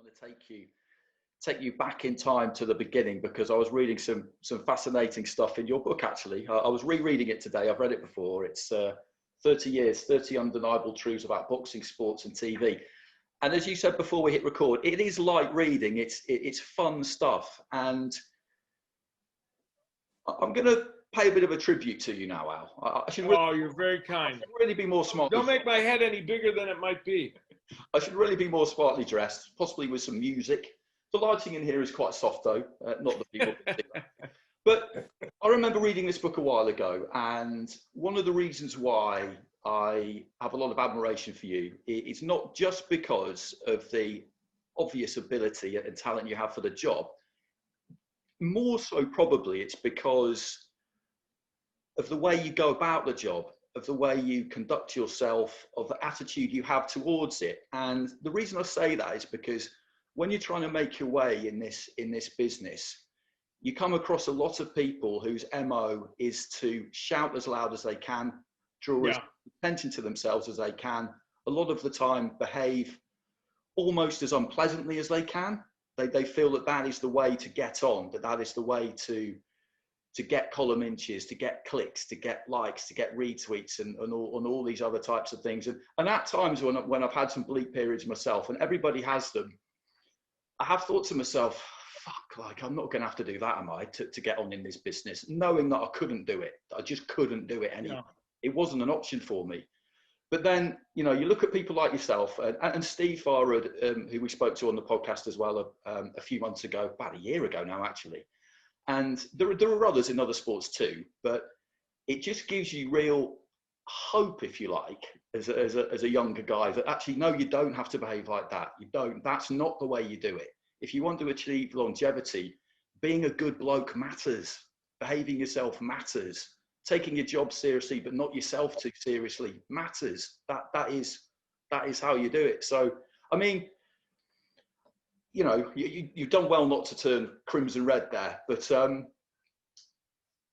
to take you back in time to the beginning, because I was reading some fascinating stuff in your book. Actually, I was rereading it today. I've read it before. It's 30 years, 30 undeniable truths about boxing, sports, and TV. And as you said before we hit record, it is light reading. It's fun stuff, and I'm going to pay a bit of a tribute to you now, Al. I should really, Oh, you're very kind. I should really be more smartly. Don't make my head any bigger than it might be. I should really be more smartly dressed, possibly with some music. The lighting in here is quite soft, though. Not that people can see that. But I remember reading this book a while ago, and one of the reasons why I have a lot of admiration for you is not just because of the obvious ability and talent you have for the job. More so, probably, it's because of the way you go about the job, of the way you conduct yourself, of the attitude you have towards it. And the reason I say that is because when you're trying to make your way in this business, you come across a lot of people whose MO is to shout as loud as they can, draw as attention to themselves as they can, a lot of the time behave almost as unpleasantly as they can. They feel that is the way to get on, that is the way to get column inches, to get clicks, to get likes, to get retweets, and all these other types of things. And at times when I've had some bleak periods myself, and everybody has them, I have thought to myself, fuck, like, I'm not going to have to do that, am I, to get on in this business, knowing that I couldn't do it. I just couldn't do it anymore. Yeah. It wasn't an option for me. But then, you know, you look at people like yourself and Steve Farrad, who we spoke to on the podcast as well a few months ago, about a year ago now, actually. And there are others in other sports too, but it just gives you real hope, if you like, as a younger guy, that actually, no, you don't have to behave like that. You don't. That's not the way you do it. If you want to achieve longevity, being a good bloke matters. Behaving yourself matters. Taking your job seriously, but not yourself too seriously, matters. That is how you do it. So, I mean, you know, you've done well not to turn crimson red there, but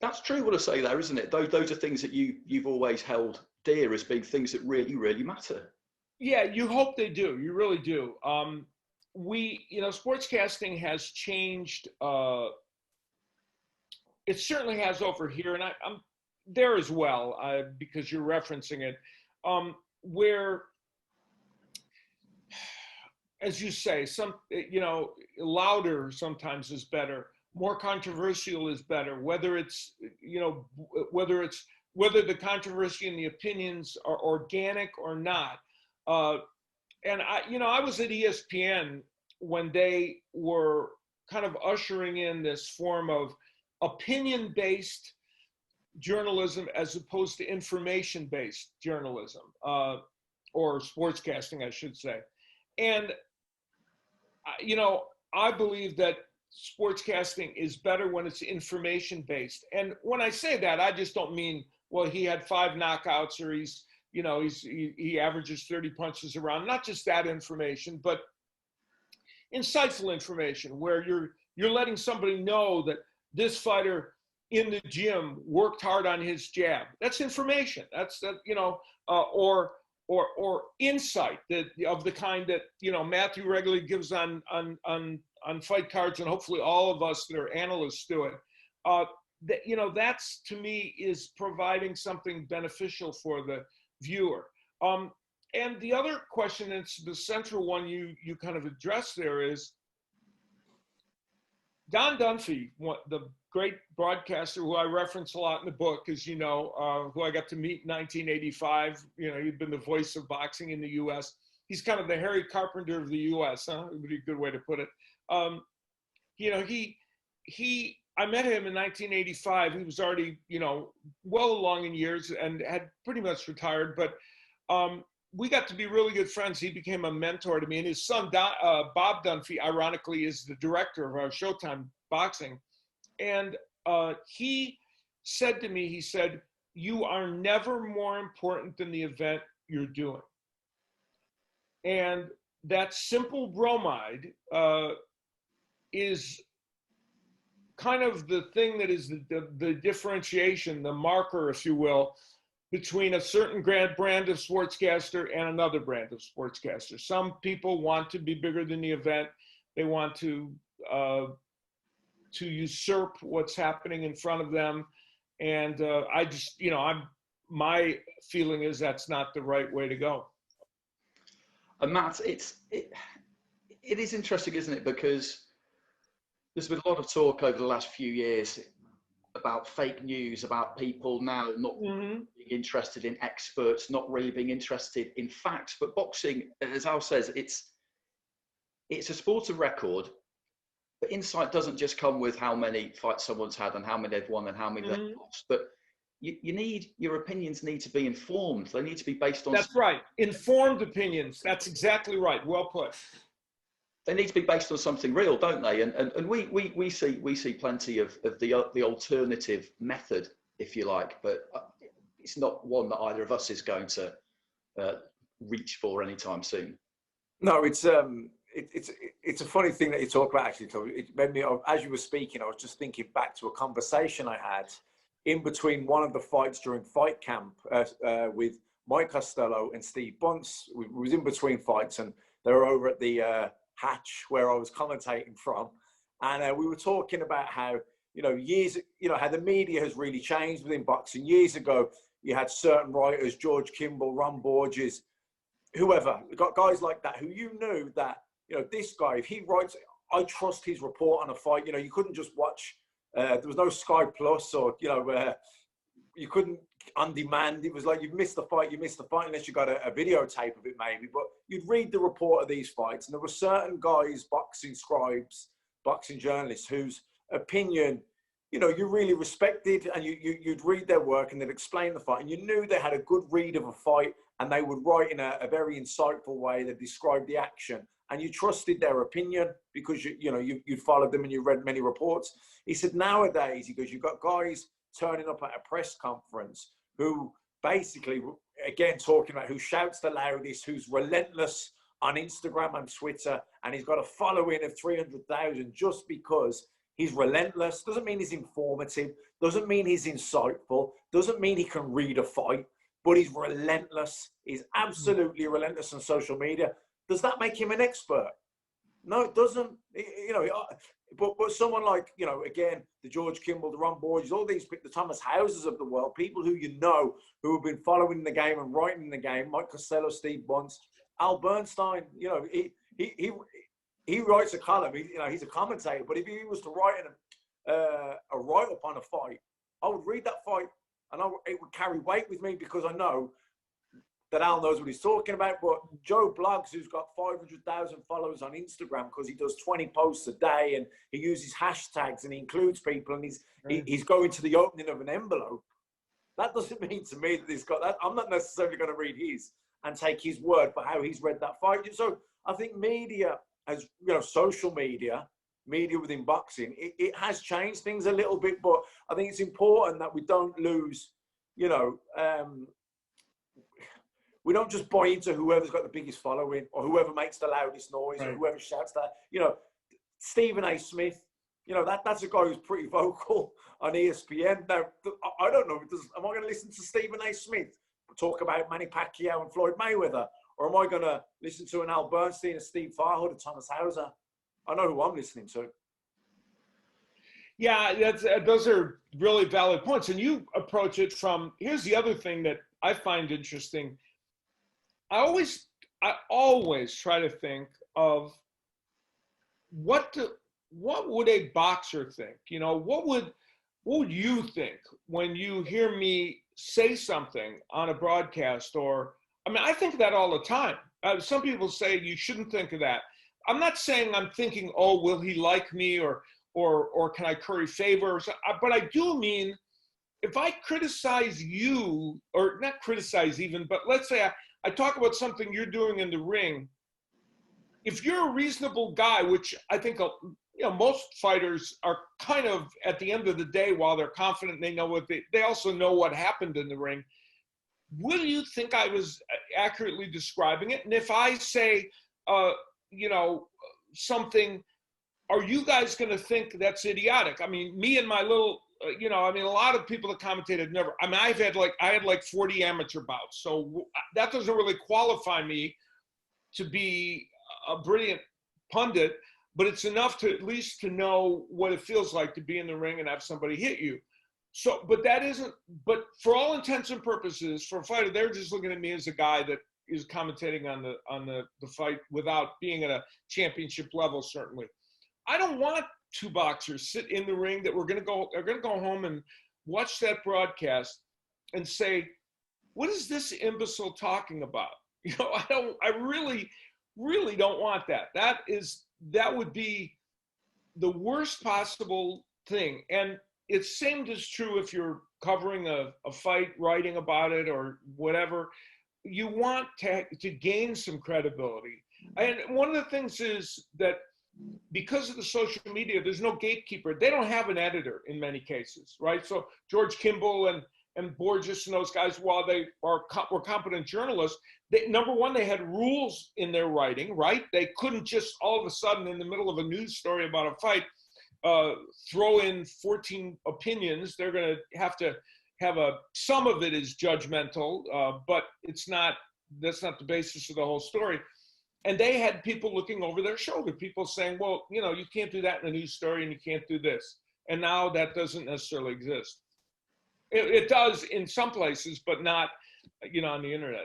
that's true what I say there, isn't it? Those are things that you've always held dear as being things that really, really matter. Yeah, you hope they do. You really do. Sportscasting has changed. It certainly has over here, and I'm there as well, because you're referencing it, where, as you say, louder sometimes is better, more controversial is better, whether the controversy and the opinions are organic or not. And I was at ESPN when they were kind of ushering in this form of opinion-based journalism as opposed to information-based journalism, or sportscasting, I should say. And, I believe that sportscasting is better when it's information-based. And when I say that, I just don't mean, well, he had 5 knockouts, or he averages 30 punches around. Not just that information, but insightful information where you're letting somebody know that this fighter in the gym worked hard on his jab. That's information. Or insight of the kind that Matthew regularly gives on fight cards, and hopefully all of us that are analysts do it. That's, to me, is providing something beneficial for the viewer. And the other question, and it's the central one you kind of addressed there, is Don Dunphy, the great broadcaster who I reference a lot in the book, as you know, who I got to meet in 1985. He'd been the voice of boxing in the U.S. He's kind of the Harry Carpenter of the U.S., huh? It would be a good way to put it. I met him in 1985. He was already, well along in years and had pretty much retired, but we got to be really good friends. He became a mentor to me, and his son, Bob Dunphy, ironically, is the director of our Showtime Boxing. And he said to me, he said, "You are never more important than the event you're doing." And that simple bromide is kind of the thing that is the differentiation, the marker, if you will, between a certain brand of sportscaster and another brand of sportscaster. Some people want to be bigger than the event. They want to usurp what's happening in front of them. And I just, my feeling is that's not the right way to go. And Matt, it is interesting, isn't it? Because there's been a lot of talk over the last few years about fake news, about people now not being interested in experts, not really being interested in facts. But boxing, as Al says, it's a sport of record. But insight doesn't just come with how many fights someone's had and how many they've won and how many they've lost. But your opinions need to be informed. They need to be based on. That's right. Informed opinions. That's exactly right. Well put. They need to be based on something real, don't they? And we see plenty of the alternative method, if you like, but it's not one that either of us is going to reach for anytime soon. No, it's a funny thing that you talk about, actually. It made me, as you were speaking, I was just thinking back to a conversation I had in between one of the fights during fight camp with Mike Costello and Steve Bunce. We was in between fights, and they were over at the hatch where I was commentating from, and we were talking about how how the media has really changed within boxing. Years ago, you had certain writers, George Kimball, Ron Borges, whoever, got guys like that who you knew that this guy, if he writes, I trust his report on a fight. You couldn't just watch. There was no Sky Plus, or you couldn't on demand. It was like you missed the fight unless you got a videotape of it, maybe. But you'd read the report of these fights, and there were certain guys, boxing scribes, boxing journalists, whose opinion you really respected, and you'd read their work, and they'd explain the fight, and you knew they had a good read of a fight, and they would write in a very insightful way that described the action, and you trusted their opinion because you'd followed them and you read many reports. He said nowadays, he goes, you've got guys turning up at a press conference who basically, again, talking about who shouts the loudest, who's relentless on Instagram and Twitter, and he's got a following of 300,000 just because he's relentless. Doesn't mean he's informative, doesn't mean he's insightful, doesn't mean he can read a fight, but he's relentless. He's absolutely relentless on social media. Does that make him an expert? No, it doesn't. But someone like, again, the George Kimball, the Ron Borges, all these, the Thomas Houses of the world, people who who have been following the game and writing the game, Mike Costello, Steve Bunce, Al Bernstein, he writes a column, he's a commentator, but if he was to write a write-up on a fight, I would read that fight, and it would carry weight with me because I know that Al knows what he's talking about. But Joe Bloggs, who's got 500,000 followers on Instagram because he does 20 posts a day and he uses hashtags and he includes people, and he's going to the opening of an envelope. That doesn't mean to me that he's got that. I'm not necessarily going to read his and take his word for how he's read that fight. So I think media, as social media within boxing, it has changed things a little bit, but I think it's important that we don't lose, we don't just buy into whoever's got the biggest following or whoever makes the loudest noise, right, or whoever shouts that. Stephen A. Smith, that's a guy who's pretty vocal on ESPN. Now, I don't know, am I going to listen to Stephen A. Smith talk about Manny Pacquiao and Floyd Mayweather? Or am I going to listen to an Al Bernstein, a Steve Farhood, a Thomas Hauser? I know who I'm listening to. Yeah, those are really valid points. And you approach it from, here's the other thing that I find interesting. I always try to think of what would a boxer think? What would you think when you hear me say something on a broadcast? Or, I think of that all the time. Some people say you shouldn't think of that. I'm not saying I'm thinking, oh, will he like me, or can I curry favor? But I do mean, if I criticize you, or not criticize even, but let's say I talk about something you're doing in the ring. If you're a reasonable guy, which I think most fighters are kind of at the end of the day, while they're confident, they know they also know what happened in the ring. Will you think I was accurately describing it? And if I say, something, are you guys going to think that's idiotic? Me and my little you know, I mean, a lot of people that commentate have never, I mean, I had like 40 amateur bouts. So that doesn't really qualify me to be a brilliant pundit, but it's enough to at least to know what it feels like to be in the ring and have somebody hit you. So, but that isn't, but for all intents and purposes, for a fighter, they're just looking at me as a guy that is commentating on the fight without being at a championship level, certainly. I don't want two boxers sit in the ring that are going to go home and watch that broadcast and say, what is this imbecile talking about? You know, I really don't want that. That would be the worst possible thing. And it seemed as true if you're covering a fight, writing about it or whatever. You want to gain some credibility. And one of the things is that because of the social media, there's no gatekeeper. They don't have an editor in many cases, right? So George Kimball and Borges and those guys, while they were competent journalists, number one, they had rules in their writing, right? They couldn't just all of a sudden in the middle of a news story about a fight, throw in 14 opinions. They're going to have some of it is judgmental, but that's not the basis of the whole story. And they had people looking over their shoulder, people saying, well, you know, you can't do that in a news story and you can't do this. And now that doesn't necessarily exist. It does in some places, but not, you know, on the internet.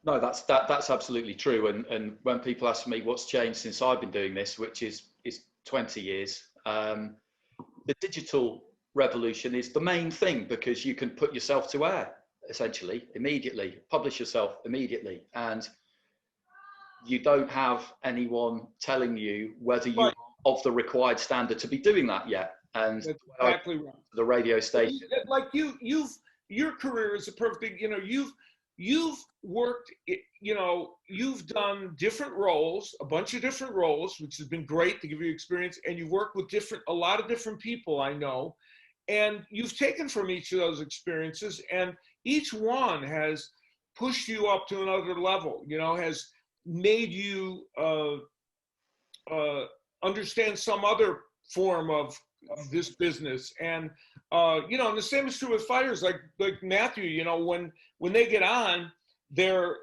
No, that's absolutely true. And when people ask me what's changed since I've been doing this, which is 20 years, the digital revolution is the main thing, because you can put yourself to air essentially immediately, publish yourself immediately, and you don't have anyone telling you whether you are of the required standard to be doing that yet. And that's exactly right. The radio station, like your career is a perfect, you know, you've worked, you know, you've done different roles, a bunch of different roles, which has been great to give you experience. And you've worked with a lot of different people, I know, and you've taken from each of those experiences, and each one has pushed you up to another level, you know, has made you understand some other form of this business. And you know, and the same is true with fighters like Matthew. You know, when they get on, they're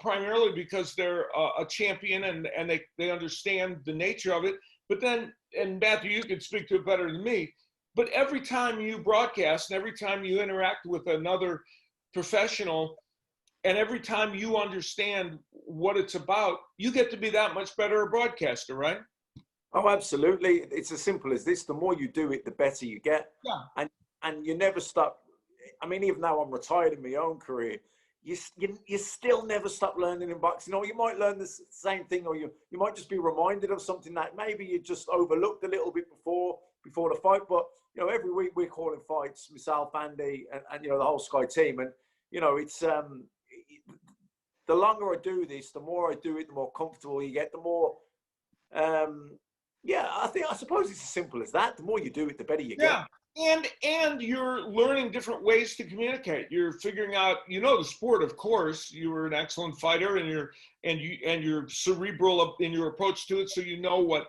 primarily because they're a champion and they understand the nature of it. But then, and Matthew, you could speak to it better than me, but every time you broadcast and every time you interact with another professional, and every time you understand what it's about, you get to be that much better a broadcaster, right? Oh, absolutely. It's as simple as this. The more you do it, the better you get. Yeah. And you never stop. I mean, even now I'm retired in my own career, you still never stop learning in boxing. Or you might learn the same thing, or you might just be reminded of something that maybe you just overlooked a little bit before the fight. But, you know, every week we're calling fights, myself, Andy, and you know, the whole Sky team. And, you know, it's the longer I do this, the more I do it, the more comfortable you get, the more, yeah, I suppose it's as simple as that. The more you do it, the better you get. Yeah, and you're learning different ways to communicate. You're figuring out, you know, the sport, of course. You were an excellent fighter, and you're cerebral in your approach to it, so you know what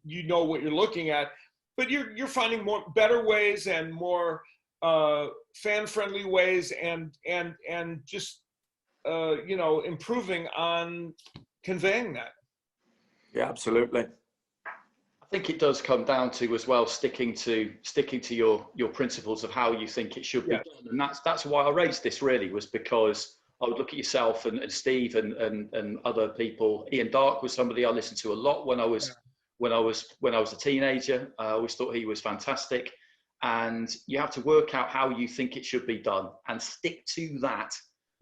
you're looking at. But you're finding better ways and more fan-friendly ways, and just you know, improving on conveying that. Yeah, absolutely. I think it does come down to as well sticking to your principles of how you think it should be done, and that's why I raised this, really, was because I would look at yourself and Steve and other people. Ian Darke was somebody I listened to a lot when I was a teenager. I always thought he was fantastic, and you have to work out how you think it should be done and stick to that.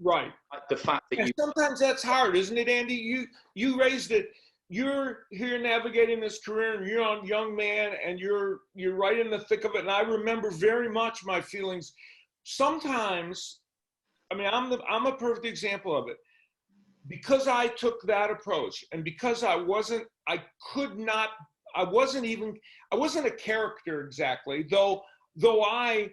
Right. The fact that sometimes that's hard, isn't it, Andy? You raised it. You're here navigating this career, and you're a young man, and you're right in the thick of it. And I remember very much my feelings. Sometimes, I mean, I'm a perfect example of it. Because I took that approach, and because I wasn't a character exactly, though I,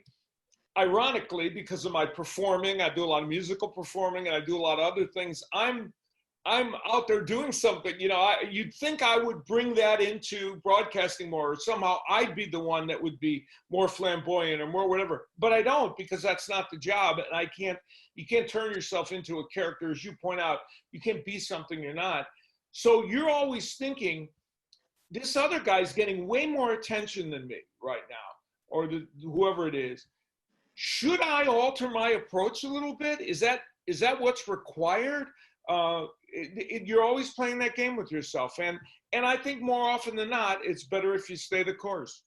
ironically, because of my performing, I do a lot of musical performing and I do a lot of other things, I'm I'm out there doing something, you know, you'd think I would bring that into broadcasting more, or somehow I'd be the one that would be more flamboyant or more whatever, but I don't, because that's not the job. And you can't turn yourself into a character. As you point out, you can't be something you're not. So you're always thinking, this other guy's getting way more attention than me right now, or whoever it is. Should I alter my approach a little bit? Is that what's required? You're always playing that game with yourself, and I think more often than not, it's better if you stay the course.